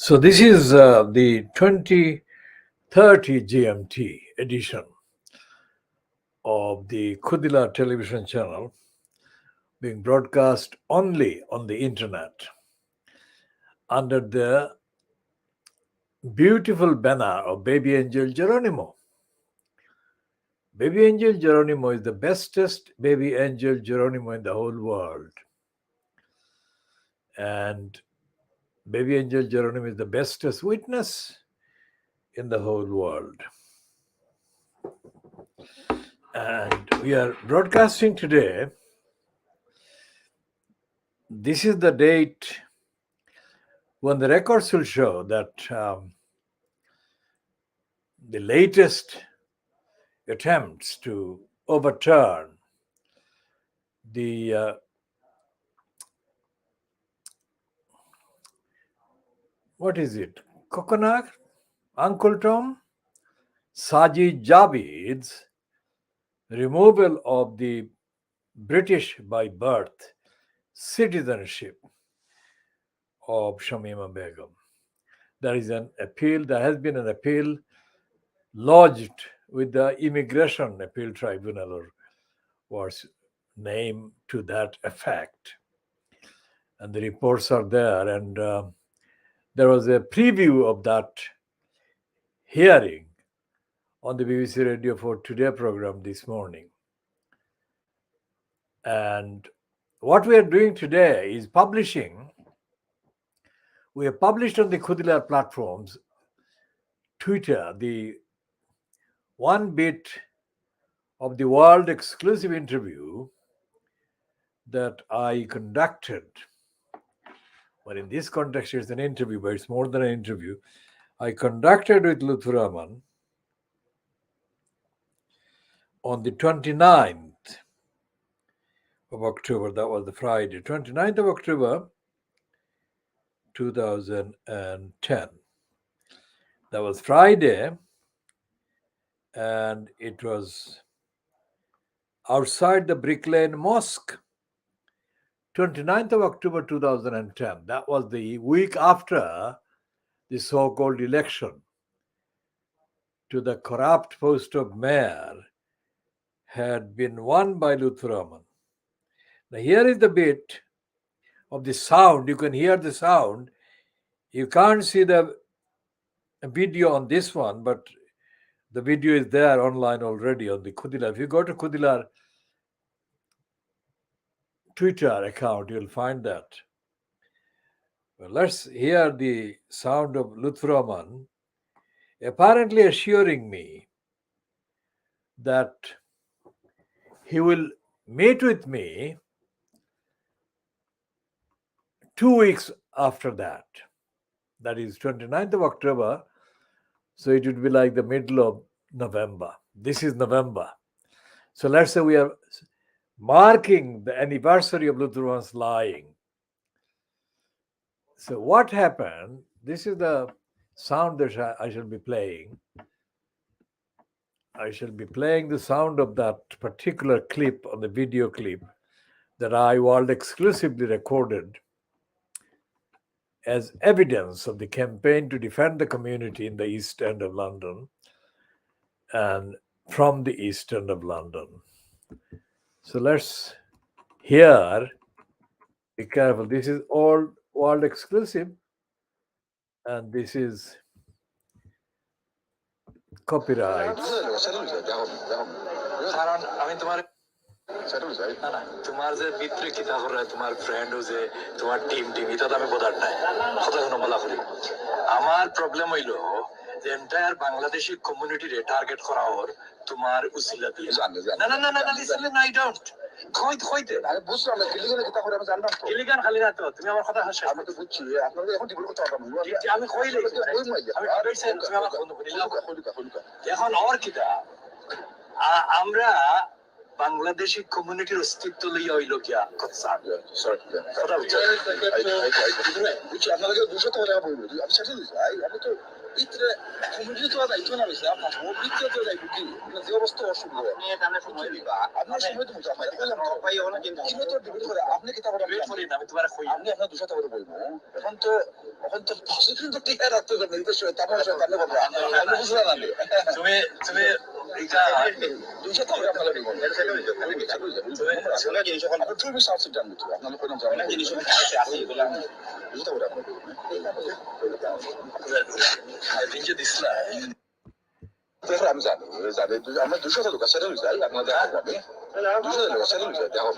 So this is the 2030 GMT edition of the Khoodeelaar television channel, being broadcast only on the internet under the beautiful banner of Baby Angel Geronimo. Baby Angel Geronimo is the bestest baby angel Geronimo in the whole world. And Baby Angel Geronimo is the bestest witness in the whole world. And we are broadcasting today. This is the date when the records will show that the latest attempts to overturn the what is it? Kokonak, Uncle Tom, Sajid Javid's removal of the British by birth citizenship of Shamima Begum. There is an appeal, there has been an appeal lodged with the Immigration Appeal Tribunal, or was named to that effect. And the reports are there, and there was a preview of that hearing on the BBC Radio 4 Today program this morning. And what we are doing today is publishing. We have published on the Khoodeelaar platforms, Twitter, the one bit of the world exclusive interview that I conducted. Well, in this context, it's an interview, but it's more than an interview. I conducted with Lutfur Rahman on the 29th of October. That was the Friday, 29th of October, 2010. That was Friday, and it was outside the Brick Lane Mosque, 29th of October 2010. That was the week after the so-called election to the corrupt post of mayor had been won by Lutfur Rahman. Now here is the bit of the sound. You can hear the sound. You can't see the video on this one, but the video is there online already on the Khoodeelaar. If you go to Khoodeelaar Twitter account, you'll find that. Well, let's hear the sound of Lutfur Rahman apparently assuring me that he will meet with me 2 weeks after that. That is 29th of October. So it would be like the middle of November. This is November. So let's say we are marking the anniversary of Lutfur Rahman's lying. So what happened? This is the sound that I shall be playing. I shall be playing the sound of that particular clip on the video clip that I world exclusively recorded as evidence of the campaign to defend the community in the East End of London and from the East End of London. So let's hear. Be careful. This is all world exclusive, and this is copyright. তোমার যে ভিতরে কিতা করে তোমার friend ও যে তোমার team এটা তো আমি বোঝার নাই কথা কোনো বলা করি আমার প্রবলেম হইল যে এন্টায়ার বাংলাদেশি কমিউনিটিরে টার্গেট করা ওর তোমার উসিলা দিয়ে না না না না লিসেন না আই ডোন্ট কইতে আরে বুঝছো না কিলিগান কিতা করে আমি জানতাম তো কিলিগান খালি না তো তুমি আমার কথা হাসছো আমি তো বুঝছি আপনাদের এখন ডিবেট করতে হবে আমি কইলে আমি কইছি তুমি আমার কথা বলিলা এখন আর কিতা আমরা বাংলাদেশি কমিউনিটির অস্তিত্ব লইয়া হইল কিয়া কথা বুঝছি আপনাদের বুঝতে হবে আমি সেটা আমি তো ভিতরে কমিউনিটি তো যাইতো না বেশি আপনার ভিতরে তো যাইব কি যে অবস্থা অসুবিধা আপনি সময় দিবা আপনার সময় তো মুখা ভাই অনেক কিন্তু তো ডিবেট করে আপনি কি তা করে ডিবেট করি না আমি তোমার কই আপনি আপনার দুশো টাকা বলবো এখন তো এখন তো প্রসিকিউশন তো টিকা রাখতে হবে নির্দেশ তারপরে তাহলে বলবো আমি বুঝলাম না তুমি তুমি এটা 200 টাকা আপনারা দিবেন আসলে জিনিস এখন তুমি সাবসিডি দাম দিতে আপনারা কোন জানেন জিনিস আছে এগুলো বুঝতে পারবেন দিন দিছলা আমি জানি আমরা 200 টাকা সেটা লইছি আপনাদের হবে 200 টাকা সেটা লইছি দেখো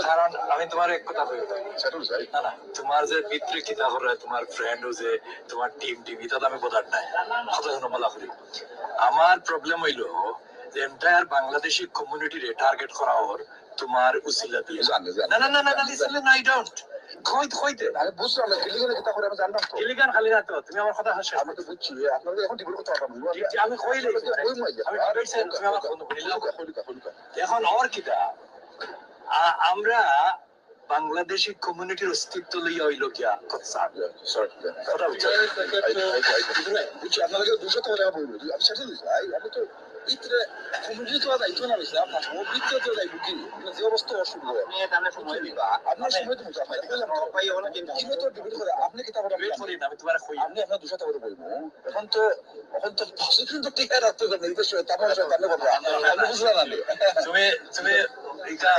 কারণ আমি তোমার এক কথা বলি সেটা লইছি না না তোমার যে মিত্র কিতা করে তোমার ফ্রেন্ড ও যে তোমার টিম এটা আমি বোঝার নাই কথা শুনো বলা করি আমার প্রবলেম হইলো যে এন্টায়ার বাংলাদেশি কমিউনিটিরে টার্গেট করা ওর তোমার উসিলা দিয়ে না না না না না লিসেন না আই ডোন্ট কইতে আরে বুঝলাম না গিলিগান কিতা করে আমি জানতাম তো গিলিগান খালি না তো তুমি আমার কথা হাসছো আমি তো বুঝছি আপনাদের এখন ডিবেট কথা বলবো আমি কইলে আমি বলছেন তুমি আমার কথা বলিলাম এখন আর কিটা আমরা বাংলাদেশি কমিউনিটির অস্তিত্ব লইয়া হইল গিয়া কথা আপনাদের 200 টাকা বলবো আমি সেটা আমি তো ভিতরে কমিউনিটি তো দায়িত্ব না রয়েছে আপনার ও ভিতরে তো দায়িত্ব কি যে অবস্থা অসুবিধা সময় দিবা আপনার সময় তো ভাই অনেক তো ডিবেট করে আপনি কি তারপরে ওয়েট করি না আমি তোমার কই আপনি আপনার 200 টাকা বলবো এখন তো প্রসিকিউশন তো টিকা রাখতে হবে নির্দেশ তারপরে তাহলে বলবো আমি বুঝলাম না তুমি তুমি এটা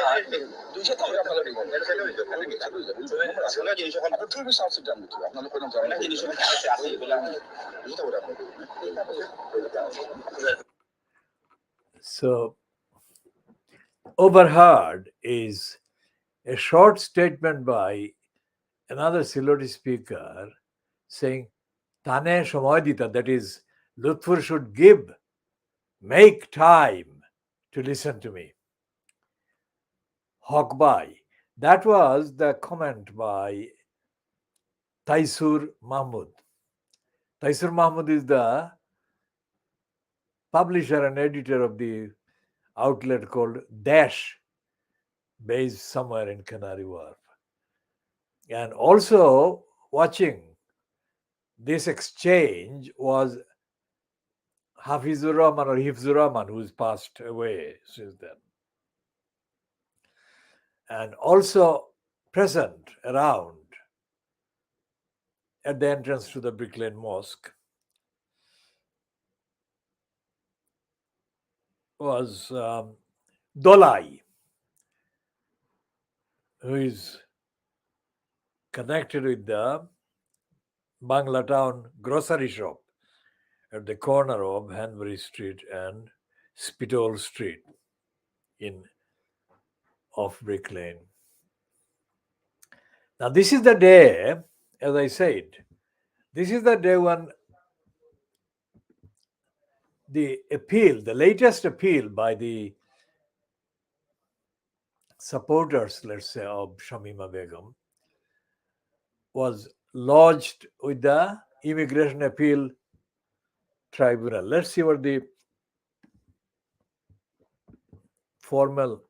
200 টাকা আপনারা দিবেন আসলে জিনিস এখন তুমি সাবসিডি দাম দিতে আপনারা কোন জানেন জিনিস আছে এগুলো বুঝতে পারবেন So, overheard is a short statement by another Siloti speaker saying, Tane Shomoydita, that is, Lutfur should make time to listen to me. Haque by. That was the comment by Taisur Mahmud. Taisur Mahmud is the publisher and editor of the outlet called Dash, based somewhere in Canary Wharf. And also watching this exchange was Hafizur Rahman or Hifzur Rahman, who's passed away since then. And also present around at the entrance to the Brick Lane Mosque was Dolai, who is connected with the Bangla Town grocery shop at the corner of Hanbury Street and Spitole Street of Brick Lane. Now, this is the day, as I said, this is the day when the latest appeal by the supporters, let's say, of Shamima Begum was lodged with the Immigration Appeal Tribunal. Let's see what the formal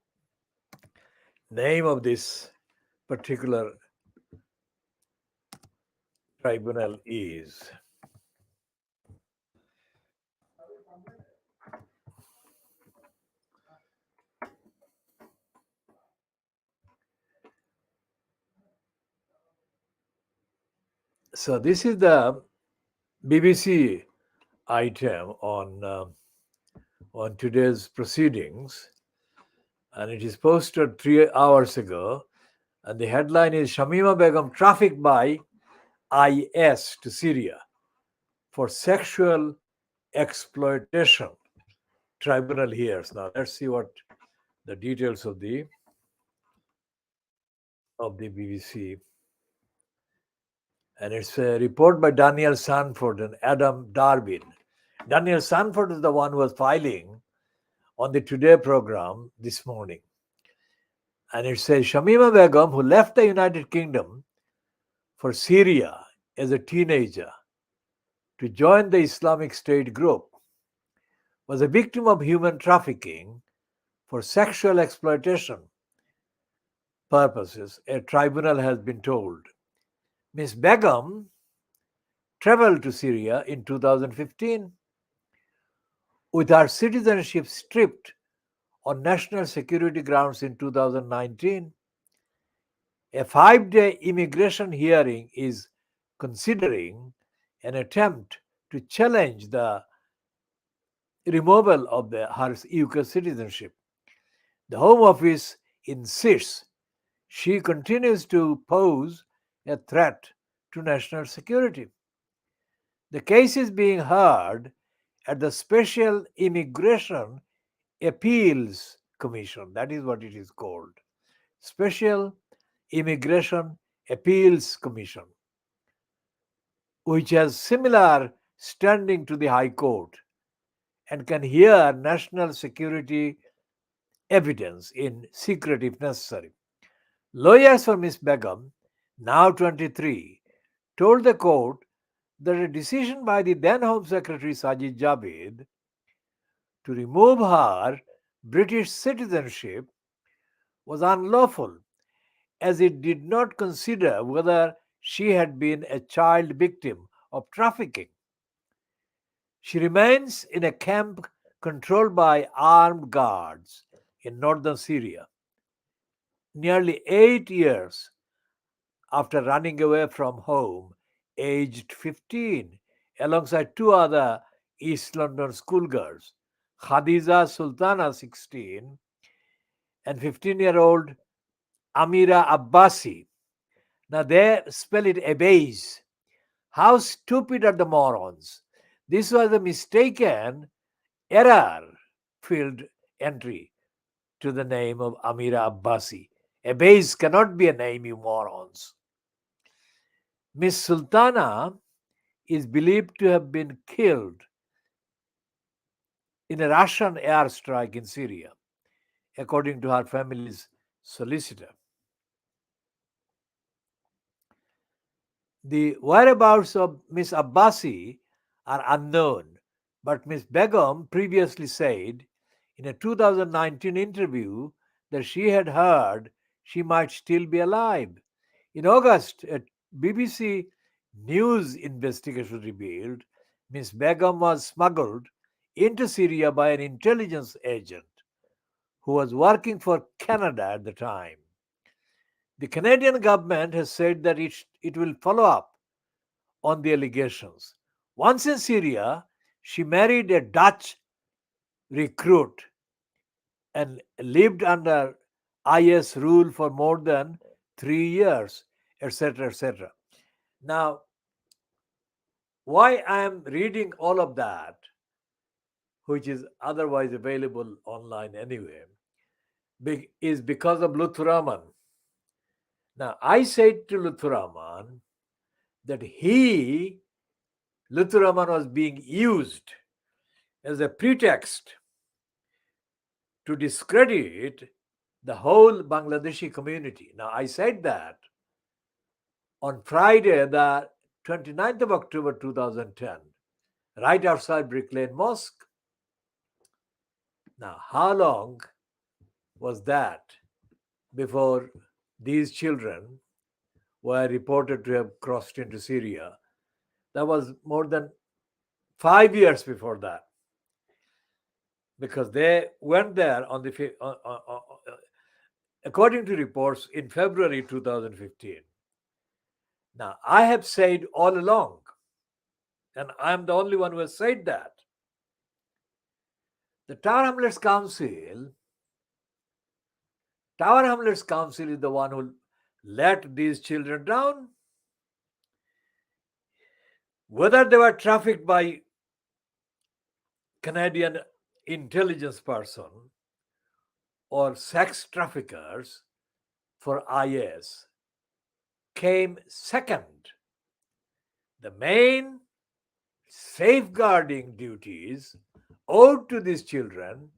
name of this particular tribunal is. So this is the BBC item on today's proceedings, and it is posted 3 hours ago. And the headline is Shamima Begum trafficked by IS to Syria for sexual exploitation. Tribunal hears. Now let's see what the details of the BBC. And it's a report by Daniel Sanford and Adam Darwin. Daniel Sanford is the one who was filing on the Today program this morning. And it says Shamima Begum, who left the United Kingdom for Syria as a teenager to join the Islamic State group, was a victim of human trafficking for sexual exploitation purposes, a tribunal has been told. Ms. Begum traveled to Syria in 2015 with her citizenship stripped on national security grounds in 2019. A 5-day immigration hearing is considering an attempt to challenge the removal of her UK citizenship. The Home Office insists she continues to pose a threat to national security. The case is being heard at the Special Immigration Appeals Commission. That is what it is called. Special Immigration Appeals Commission, which has similar standing to the High Court and can hear national security evidence in secret if necessary. Lawyers for Miss Begum, now 23, told the court that a decision by the then Home Secretary Sajid Javid to remove her British citizenship was unlawful, as it did not consider whether she had been a child victim of trafficking. She remains in a camp controlled by armed guards in northern Syria. Nearly 8 years after running away from home, aged 15, alongside two other East London schoolgirls, Khadija Sultana, 16, and 15-year-old Amira Abbasi. Now they spell it Abbas. How stupid are the morons? This was a mistaken error filled entry to the name of Amira Abbasi. Abbas cannot be a name, you morons. Miss Sultana is believed to have been killed in a Russian airstrike in Syria, according to her family's solicitor. The whereabouts of Miss Abbasi are unknown, but Miss Begum previously said in a 2019 interview that she had heard she might still be alive. In August, a BBC News investigation revealed Miss Begum was smuggled into Syria by an intelligence agent who was working for Canada at the time. The Canadian government has said that it will follow up on the allegations. Once in Syria, she married a Dutch recruit and lived under IS rule for more than 3 years, etc., etc. Now, why I am reading all of that, which is otherwise available online anyway, is because of Luthuraman. Now, I said to Luthuraman that Luthuraman was being used as a pretext to discredit the whole Bangladeshi community. Now, I said that on Friday, the 29th of October 2010, right outside Brick Lane Mosque. Now, how long was that before these children were reported to have crossed into Syria? That was more than 5 years before that, because they went there on the according to reports in February 2015. Now, I have said all along, and I'm the only one who has said that, the Tower Hamlets Council is the one who let these children down. Whether they were trafficked by Canadian intelligence person or sex traffickers for IS came second. The main safeguarding duties owed to these children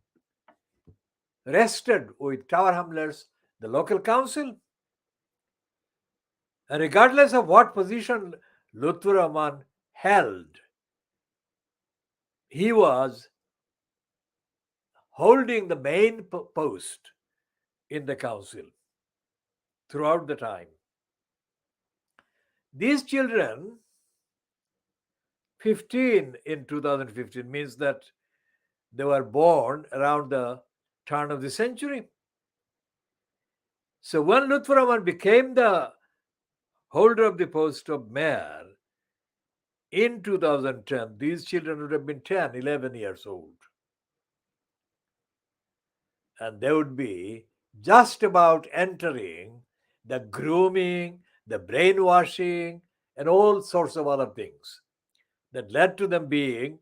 rested with Tower Hamlets, the local council. And regardless of what position Lutfur Rahman held, he was holding the main post in the council throughout the time. These children, 15 in 2015, means that they were born around the turn of the century. So when Lutfur Rahman became the holder of the post of mayor in 2010, these children would have been 10, 11 years old. And they would be just about entering the grooming, the brainwashing, and all sorts of other things that led to them being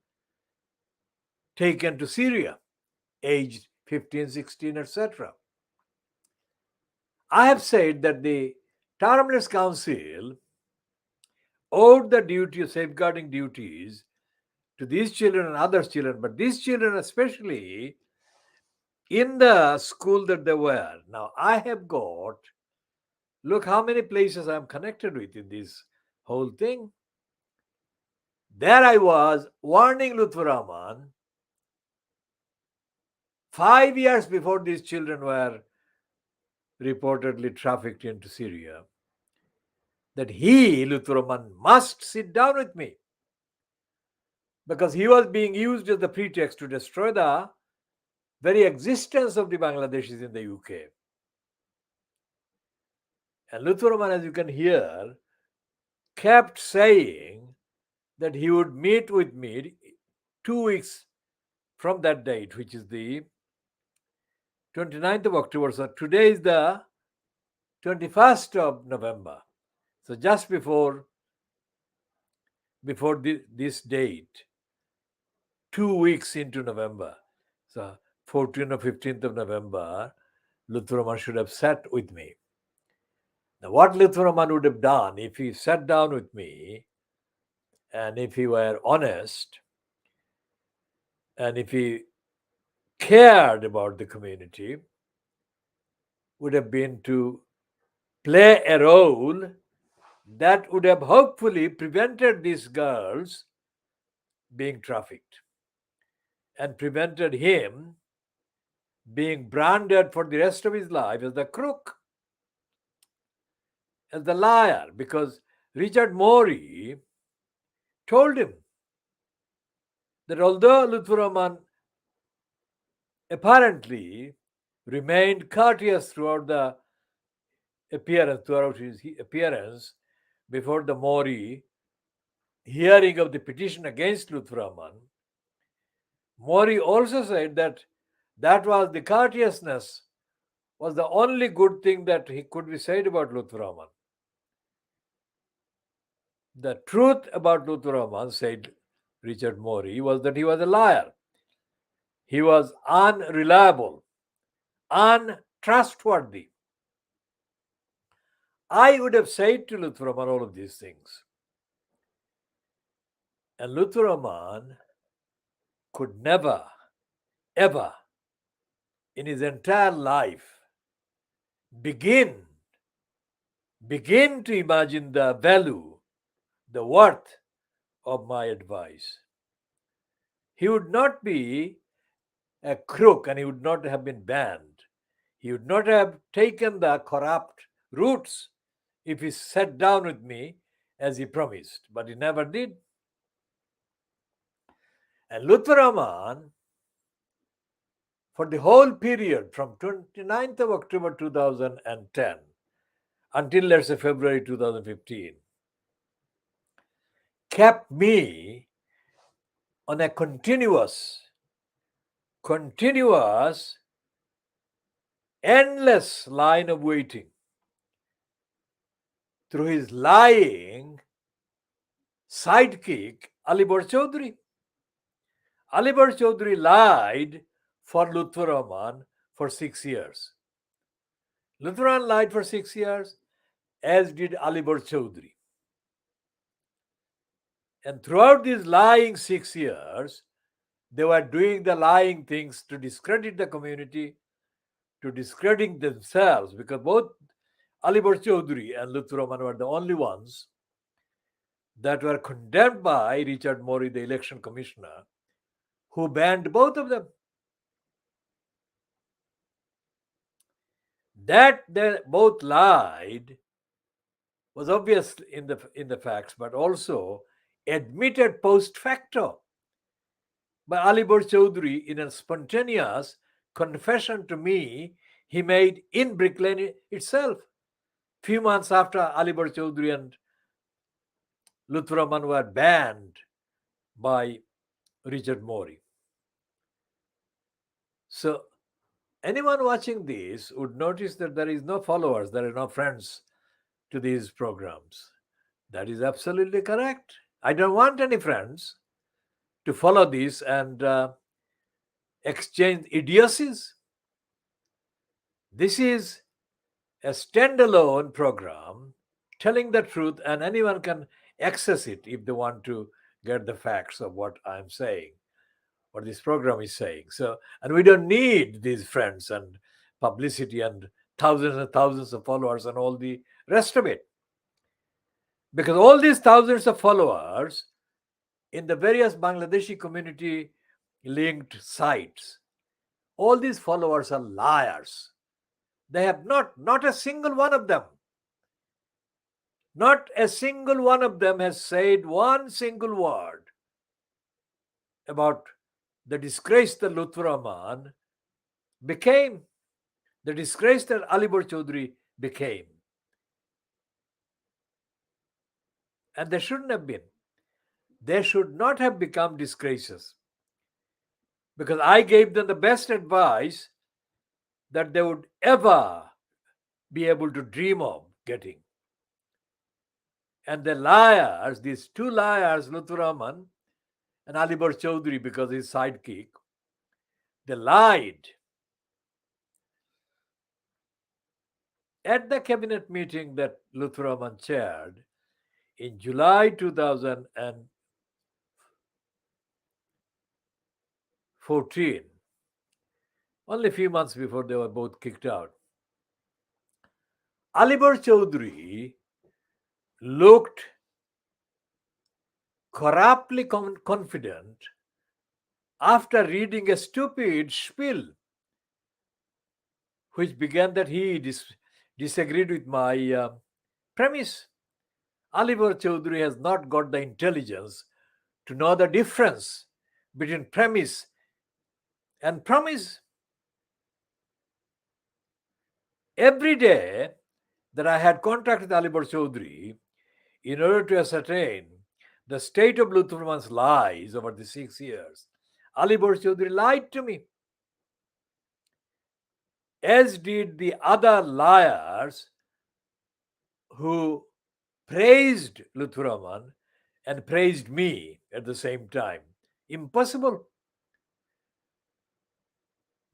taken to Syria, aged 15, 16, etc. I have said that the Termless Council owed the duty of safeguarding duties to these children and other children, but these children especially in the school that they were. Now, I have got, look how many places I'm connected with in this whole thing. There I was warning Lutfur Rahman 5 years before these children were reportedly trafficked into Syria, that he, Lutfur Rahman, must sit down with me because he was being used as the pretext to destroy the very existence of the Bangladeshis in the UK. And Lutfur Rahman, as you can hear, kept saying that he would meet with me 2 weeks from that date, which is the 29th of October. So today is the 21st of November. So just before this date, 2 weeks into November. So 14th or 15th of November, Lutfur Rahman should have sat with me. Now, what Lutfur Rahman would have done if he sat down with me and if he were honest and if he cared about the community, would have been to play a role that would have hopefully prevented these girls being trafficked and prevented him being branded for the rest of his life as the crook, as the liar, because Richard Morey told him that although Lutfur Rahman apparently remained courteous throughout his appearance before the Morey hearing of the petition against Lutfur Rahman, Morey also said that was the courteousness was the only good thing that he could be said about Lutfur Rahman. The truth about Lutfur Rahman, said Richard Morey, was that he was a liar. He was unreliable, untrustworthy. I would have said to Lutfur Rahman all of these things. And Lutfur Rahman could never, ever in his entire life begin to imagine the value, the worth of my advice. He would not be a crook and he would not have been banned. He would not have taken the corrupt routes if he sat down with me as he promised, but he never did. And Lutfur Rahman, for the whole period from 29th of October 2010 until, let's say, February 2015, kept me on a continuous, endless line of waiting through his lying sidekick, Alibor Chaudhry. Alibor Chaudhry lied for Lutfur Rahman for 6 years. Lutfur Rahman lied for 6 years, as did Alibor Chaudhry. And throughout these lying 6 years, they were doing the lying things to discredit the community, to discredit themselves, because both Alibor Chaudhry and Lutfur Rahman were the only ones that were condemned by Richard Morey, the election commissioner, who banned both of them. That they both lied was obvious in the facts, but also admitted post facto by Alibor Chaudhry in a spontaneous confession to me he made in Brick Lane itself. Few months after Alibar Chaudhry and Lutfur Rahman were banned by Richard Morey. So anyone watching this would notice that there is no followers, there are no friends to these programs. That is absolutely correct. I don't want any friends to follow this and exchange idiocies. This is a standalone program telling the truth, and anyone can access it if they want to get the facts of what I'm saying, what this program is saying. So, and we don't need these friends and publicity and thousands of followers and all the rest of it. Because all these thousands of followers in the various Bangladeshi community linked sites, all these followers are liars. They have not a single one of them, not a single one of them has said one single word about the disgrace that Lutfur Rahman became, the disgrace that Alibar Chaudhry became. And they shouldn't have been. They should not have become disgraces. Because I gave them the best advice that they would ever be able to dream of getting. And the liars, these two liars, Lutfur Rahman and Alibar Chaudhry, because his sidekick, they lied. At the cabinet meeting that Lutfur Rahman chaired in July 2014, only a few months before they were both kicked out, Alibar Chaudhry looked corruptly confident after reading a stupid spiel which began that he disagreed with my premise. Alibar Chaudhry has not got the intelligence to know the difference between premise and promise. Every day that I had contact with Alibar Chaudhry in order to ascertain the state of Lutfur Rahman's lies over the 6 years, Alibar Chaudhry lied to me, as did the other liars who praised Lutfur Rahman and praised me at the same time. Impossible.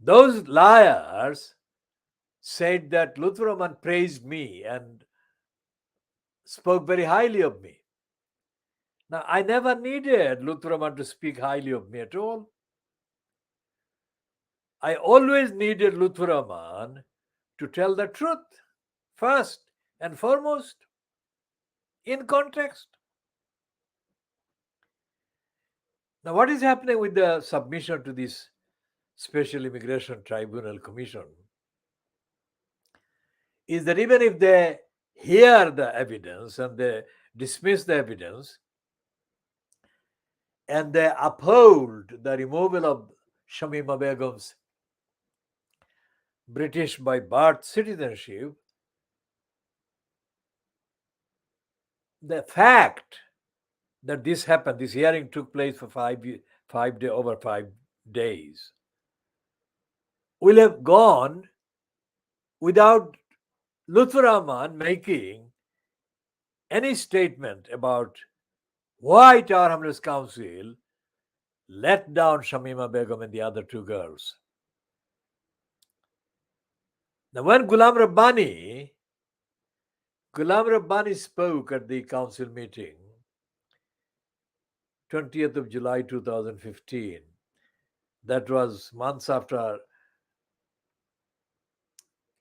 Those liars said that Lutfur Rahman praised me and spoke very highly of me. Now, I never needed Lutfur Rahman to speak highly of me at all. I always needed Lutfur Rahman to tell the truth first and foremost, in context. Now, what is happening with the submission to this Special Immigration Tribunal Commission is that even if they hear the evidence and they dismiss the evidence and they uphold the removal of Shamima Begum's British by birth citizenship, the fact that this happened, this hearing took place for 5 days, will have gone without Lutfur Rahman making any statement about why Tower Hamlets Council let down Shamima Begum and the other two girls. Now, when Ghulam Rabbani spoke at the council meeting, 20th of July 2015, that was months after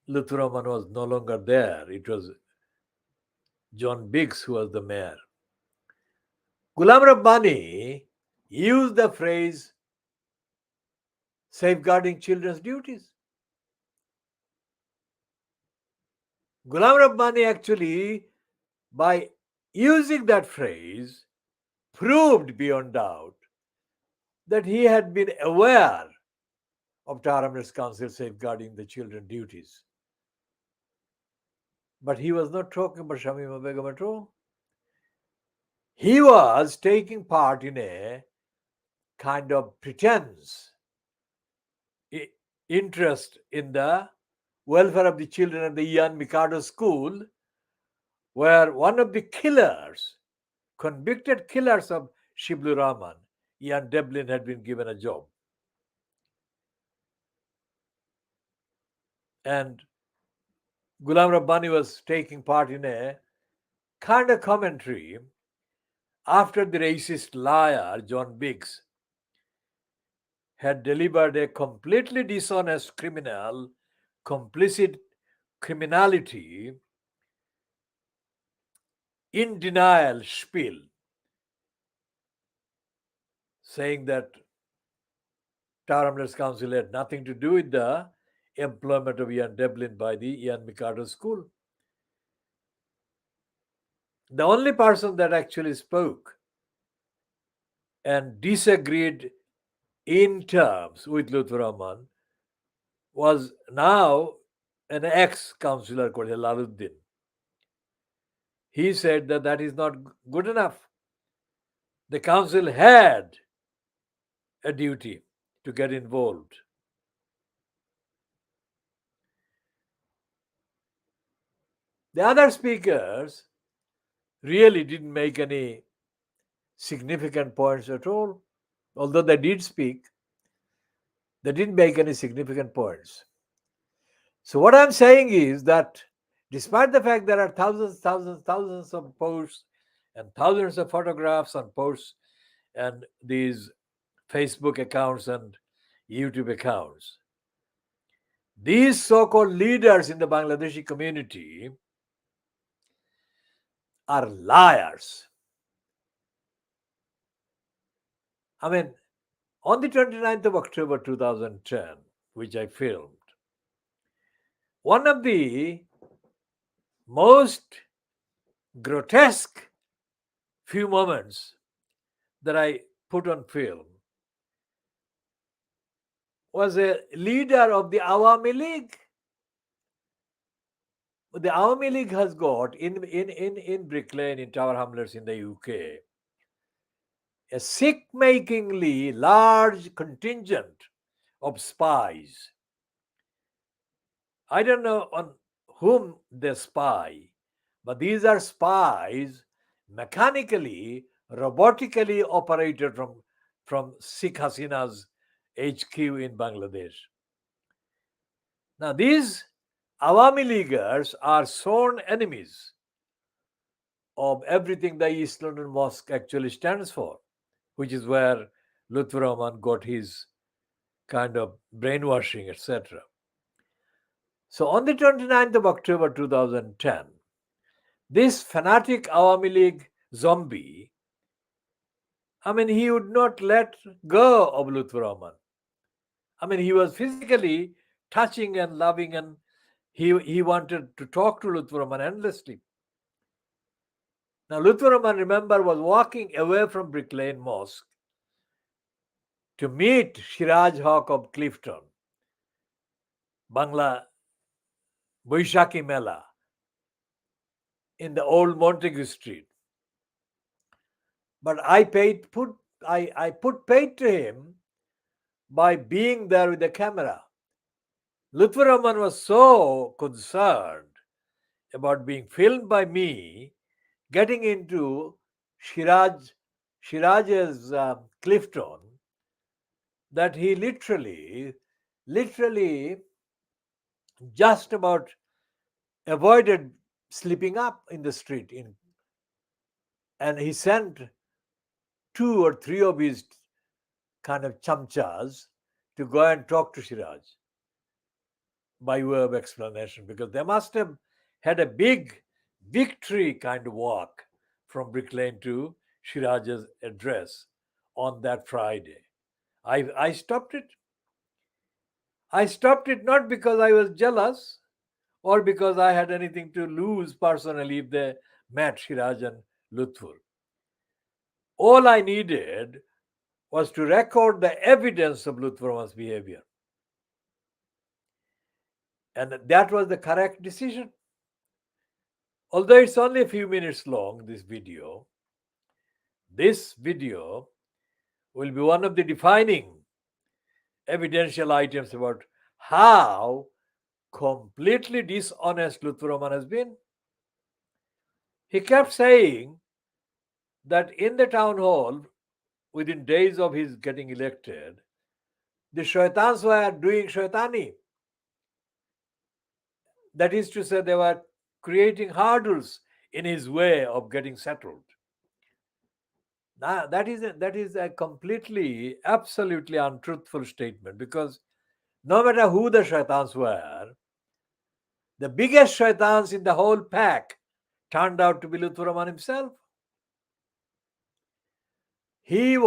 Lutfur Rahman was no longer there. It was John Biggs who was the mayor. Ghulam Rabbani used the phrase safeguarding children's duties. Ghulam Rabbani actually, by using that phrase, proved beyond doubt that he had been aware of Tower Hamlets Council safeguarding the children's duties. But he was not talking about Shamima Begum at all. He was taking part in a kind of pretense interest in the welfare of the children at the Ian Mikado school, where one of the killers, convicted killers of Shiblu Rahman, Ian Devlin, had been given a job. And Ghulam Rabbani was taking part in a kind of commentary after the racist liar John Biggs had delivered a completely dishonest criminal, complicit criminality, in denial spiel, saying that Tower Hamlets Council had nothing to do with the employment of Ian Devlin by the Ian Mikado School. The only person that actually spoke and disagreed in terms with Lutfur Rahman was now an ex-councillor called Jalaluddin. He said that that is not good enough. The council had a duty to get involved. The other speakers really didn't make any significant points at all. Although they did speak, they didn't make any significant points. So, what I'm saying is that despite the fact there are thousands of posts and thousands of photographs and posts and these Facebook accounts and YouTube accounts, these so called leaders in the Bangladeshi community are liars. I mean, on the 29th of October 2010, which I filmed, one of the most grotesque few moments that I put on film was a leader of the Awami League. The Awami League has got in Brick Lane, in Tower Hamlets in the UK, a sick-makingly large contingent of spies. I don't know on whom they spy, but these are spies mechanically, robotically operated from Sheikh Hasina's HQ in Bangladesh. Now, these Awami Leaguers are sworn enemies of everything the East London Mosque actually stands for, which is where Lutfur Rahman got his kind of brainwashing, etc. So, on the 29th of October 2010, this fanatic Awami League zombie, I mean, he would not let go of Lutfur Rahman. I mean, he was physically touching and loving, and he wanted to talk to Lutfur Rahman endlessly. Now, Lutfur Rahman, remember, was walking away from Brick Lane Mosque to meet Siraj Haque of Clifton, Bangla Boishaki Mela, in the old Montague Street. But I put paid to him by being there with the camera. Lutfur Rahman was so concerned about being filmed by me, getting into Siraj's Clifton, that he literally just about avoided slipping up in the street. And he sent 2 or 3 of his kind of chamchas to go and talk to Siraj by way of explanation, because they must have had a big victory kind of walk from Brick Lane to Siraj's address on that Friday. I stopped it. I stopped it not because I was jealous or because I had anything to lose personally if they met Siraj and Lutfur. All I needed was to record the evidence of Lutfur Rahman's behavior. And that was the correct decision. Although it's only a few minutes long, this video will be one of the defining evidential items about how completely dishonest Lutfur Rahman has been. He kept saying that in the town hall, within days of his getting elected, the shaitans were doing shaitani. That is to say, they were creating hurdles in his way of getting settled. Now, that is a completely, absolutely untruthful statement, because no matter who the shaitans were, the biggest shaitans in the whole pack turned out to be Lutfur Rahman himself. He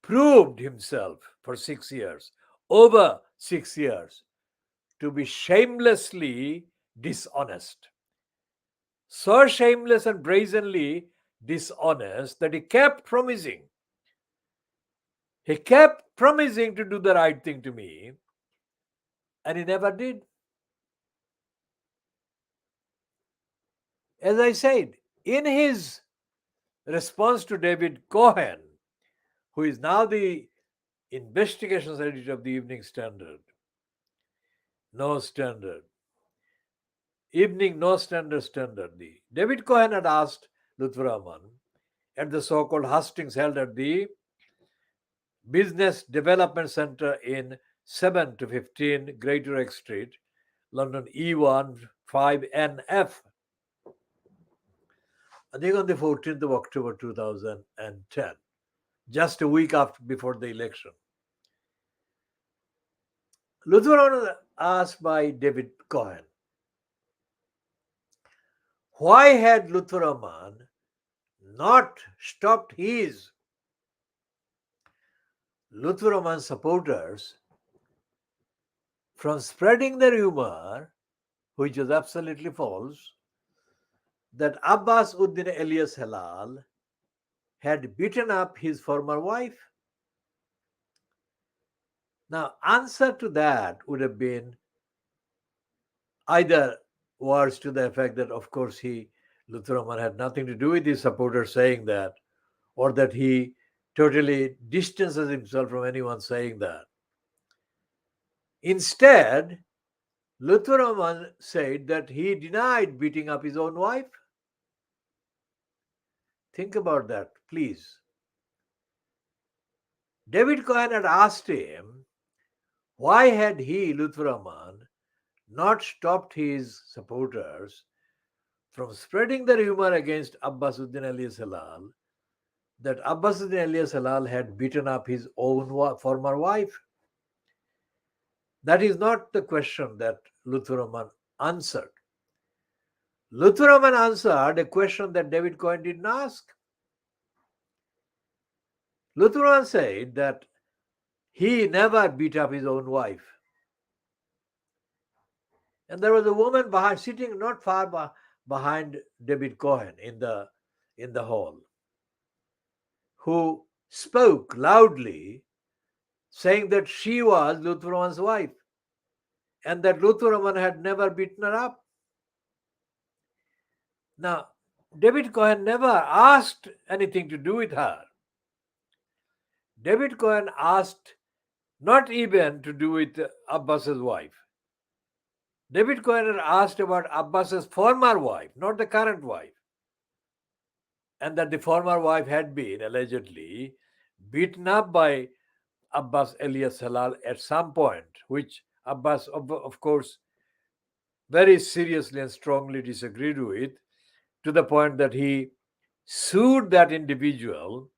proved himself for 6 years, over 6 years, to be shamelessly dishonest. So shameless and brazenly dishonest that he kept promising. He kept promising to do the right thing to me, and he never did. As I said, in his response to David Cohen, who is now the investigations editor of the Evening Standard, No Standard, Evening No Standard Standard, the David Cohen had asked Lutfur Rahman at the so-called hustings held at the Business Development Centre in 7 to 15 Greater Egg Street, London E1 5NF. I think on the 14th of October 2010, just a week before the election. Lutfur Rahman was asked by David Cohen, why had Lutfur Rahman not stopped his Lutfur Rahman supporters from spreading the rumor, which was absolutely false, that Abbas Uddin alias Halal had beaten up his former wife. Now, answer to that would have been either words to the effect that, of course, Lutfur Rahman had nothing to do with his supporters saying that, or that he totally distances himself from anyone saying that. Instead, Lutfur Rahman said that he denied beating up his own wife. Think about that, please. David Cohen had asked him, why had he, Lutfur Rahman, not stopped his supporters from spreading the rumor against Abbas Uddin alias Halal that Abbas Uddin alias Halal had beaten up his own former wife? That is not the question that Lutfur Rahman answered. Lutfur Rahman answered a question that David Cohen didn't ask. Lutfur Rahman said that he never beat up his own wife. And there was a woman sitting not far behind David Cohen in the hall, who spoke loudly, saying that she was Lutfur Rahman's wife and that Lutfur Rahman had never beaten her up. Now, David Cohen never asked anything to do with her. David Cohen asked not even to do with Abbas's wife. David Cohen had asked about Abbas's former wife, not the current wife, and that the former wife had been allegedly beaten up by Abbas alias Halal at some point, which Abbas, of course, very seriously and strongly disagreed with, to the point that he sued that individual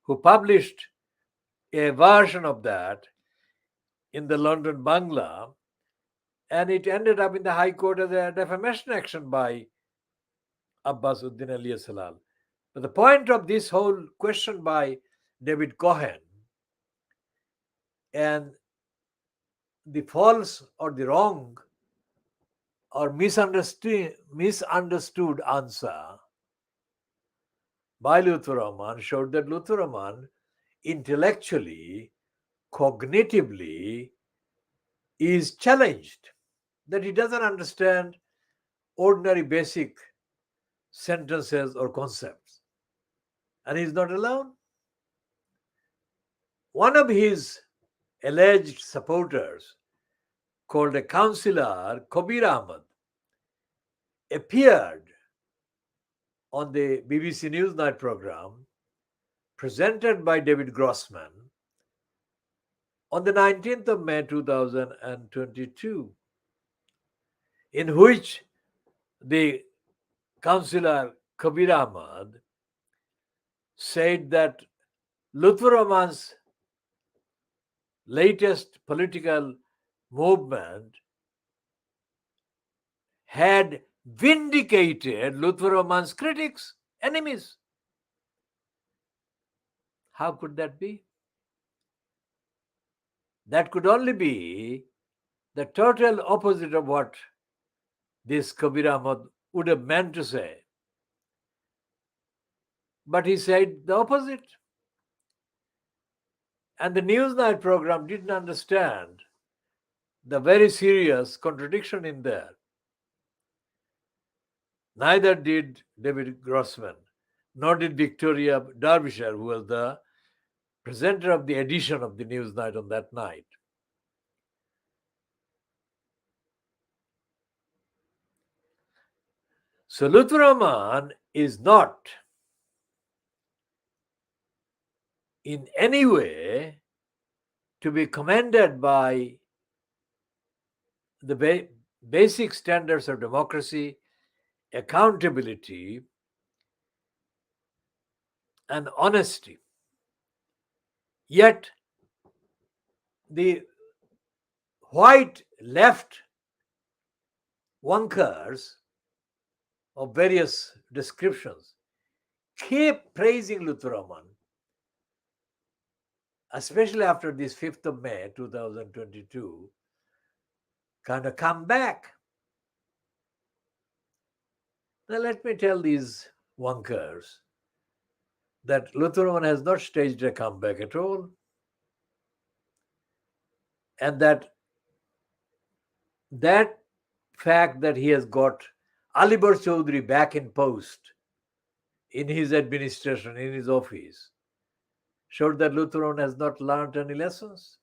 who published a version of that in the London Bangla, and it ended up in the High Court as a defamation action by Abbas Uddin alias Halal. But the point of this whole question by David Cohen and the false or the wrong or misunderstood answer by Lutfur Rahman showed that Lutfur Rahman intellectually, cognitively is challenged, that he doesn't understand ordinary basic sentences or concepts. And he's not alone. One of his alleged supporters, called a councillor, Kabir Ahmad, appeared on the BBC Newsnight program presented by David Grossman on the 19th of May 2022, in which the councillor Kabir Ahmad said that Lutfur Rahman's latest political movement had vindicated Lutfur Rahman's critics, enemies. How could that be? That could only be the total opposite of what this Kabir Ahmad would have meant to say. But he said the opposite. And the Newsnight program didn't understand the very serious contradiction in there. Neither did David Grossman, nor did Victoria Derbyshire, who was the presenter of the edition of the Newsnight on that night. So Lutfur Rahman is not in any way to be commended by the basic standards of democracy, accountability, and honesty. Yet the white left wonkers of various descriptions keep praising Lutfur Rahman, especially after this 5th of May 2022 kind of come back. Now let me tell these wonkers that Lutfur Rahman has not staged a comeback at all, and that fact that he has got Alibar Chaudhry back in post in his administration, in his office, showed that Lutfur Rahman has not learned any lessons.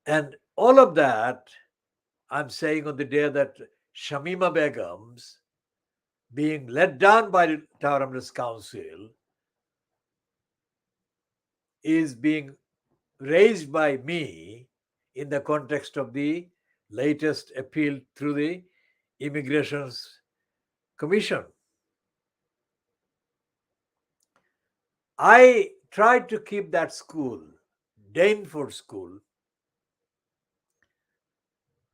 And all of that, I'm saying on the day that Shamima Begum's being let down by the Tower Hamlets Council is being raised by me in the context of the latest appeal through the Immigration Commission. I tried to keep that school, Dainford School,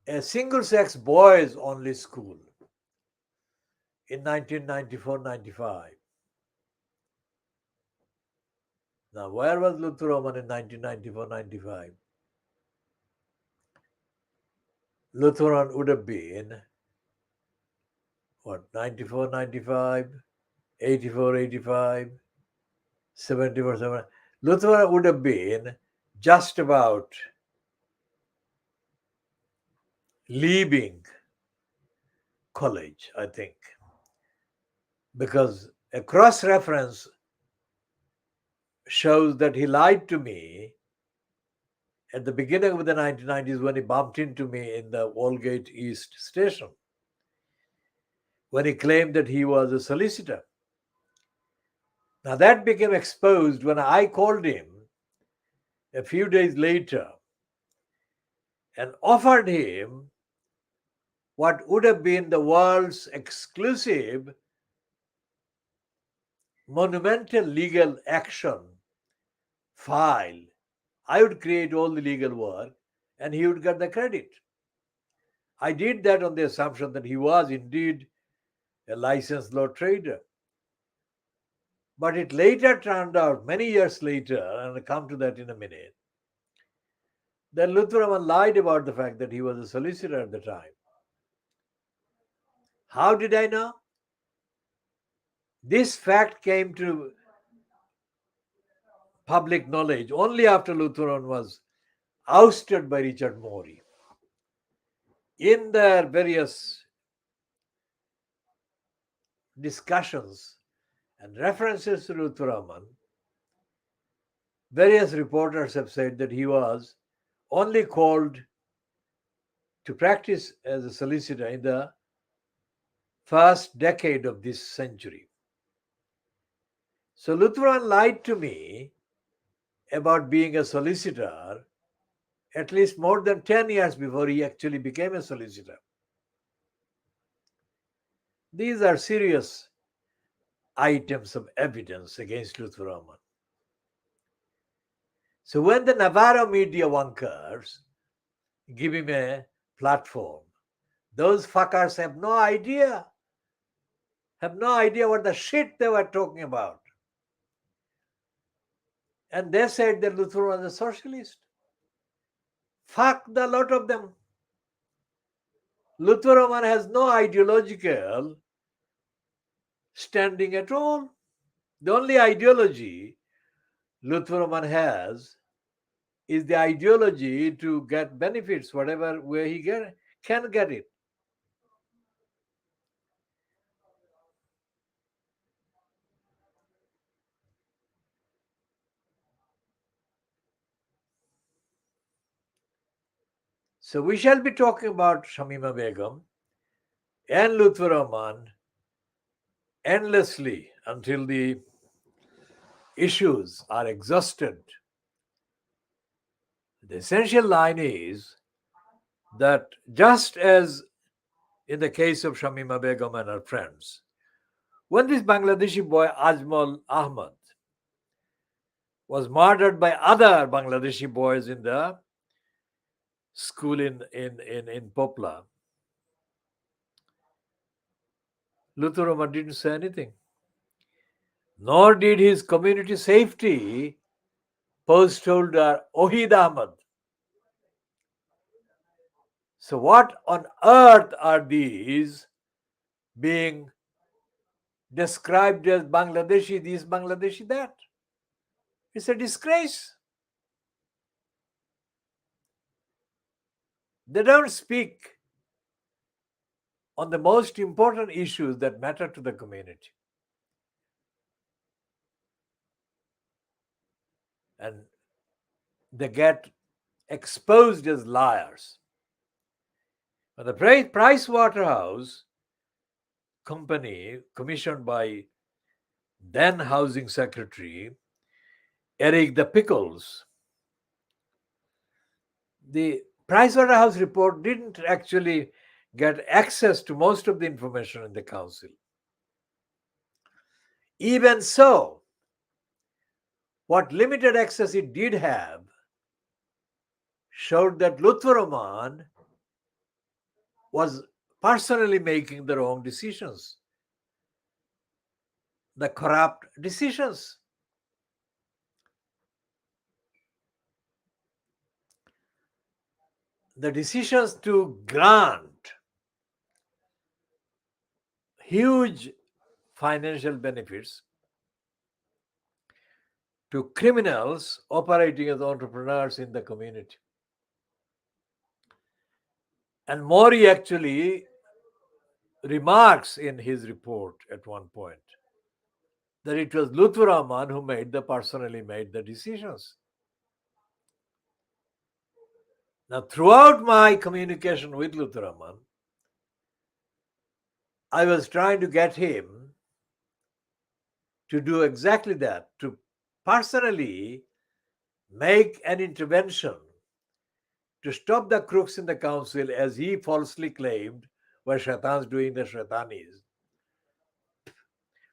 a single-sex boys-only school in 1994-95. Now, where was Lutfur Rahman in 1994-95? Lutfur Rahman would have been, 94-95, 84-85, 74-75. Lutfur Rahman would have been just about leaving college, I think, because a cross-reference shows that he lied to me at the beginning of the 1990s when he bumped into me in the Walgate East station, when he claimed that he was a solicitor. Now that became exposed when I called him a few days later and offered him what would have been the world's exclusive monumental legal action file. I would create all the legal work and he would get the credit. I did that on the assumption that he was indeed a licensed law trader. But it later turned out, many years later, and I'll come to that in a minute, that Lutfur Rahman lied about the fact that he was a solicitor at the time. How did I know? This fact came to public knowledge only after Lutfur Rahman was ousted by Richard Morey. in their various discussions and references to Lutfur Rahman, various reporters have said that he was only called to practice as a solicitor in the first decade of this century. So Lutfur Rahman lied to me about being a solicitor at least more than 10 years before he actually became a solicitor. These are serious items of evidence against Lutfur Rahman. So when the Navarro media wankers give him a platform, those fuckers have no idea what the shit they were talking about. And they said that Luther was a socialist. Fuck the lot of them. Luther Rahman has no ideological standing at all. The only ideology Luther Rahman has is the ideology to get benefits, whatever way he can get it. So we shall be talking about Shamima Begum and Lutfur Rahman endlessly until the issues are exhausted. The essential line is that just as in the case of Shamima Begum and her friends, when this Bangladeshi boy Ajmal Ahmad was murdered by other Bangladeshi boys in the school in Popla, Lutfur Rahman didn't say anything. Nor did his community safety post holder Ohid Ahmad. So, what on earth are these being described as Bangladeshi, this, Bangladeshi, that? It's a disgrace. They don't speak on the most important issues that matter to the community. And they get exposed as liars. But the Price Waterhouse company, commissioned by then Housing Secretary Eric the Pickles, the Price Waterhouse report didn't actually get access to most of the information in the council. Even so, what limited access it did have showed that Lutfur Rahman was personally making the wrong decisions, the corrupt decisions. The decisions to grant huge financial benefits to criminals operating as entrepreneurs in the community. And Mori actually remarks in his report at one point that it was Lutfur Rahman who personally made the decisions. Now, throughout my communication with Lutfur Rahman, I was trying to get him to do exactly that, to personally make an intervention to stop the crooks in the council, as he falsely claimed were shaitans doing the shaitanis.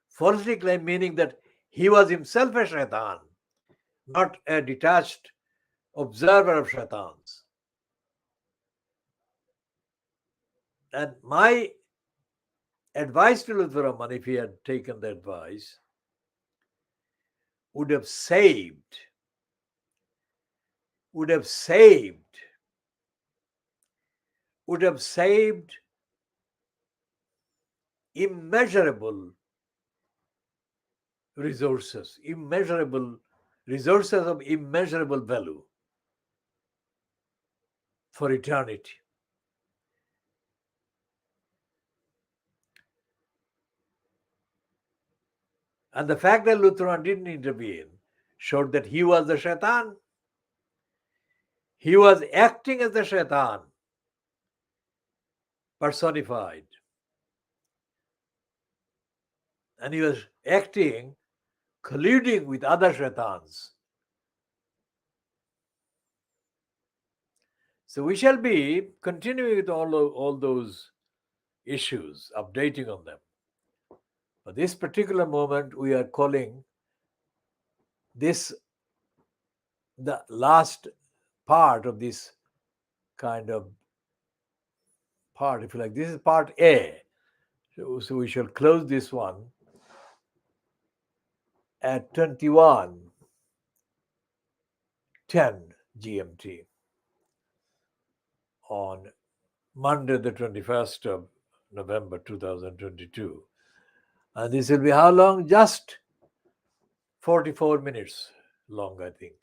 Falsely claimed meaning that he was himself a shaitan, not a detached observer of shaitans. And my advice to Lutfur Rahman, if he had taken the advice, would have saved immeasurable resources of immeasurable value for eternity. And the fact that Lutheran didn't intervene showed that he was the shaitan. He was acting as the shaitan, personified. And he was acting, colluding with other shaitans. So we shall be continuing with all those issues, updating on them. But this particular moment, we are calling this the last part of this kind of part, if you like. This is part A. So we shall close this one at 21:10 GMT on Monday, the 21st of November 2022. And this will be how long? Just 44 minutes long, I think.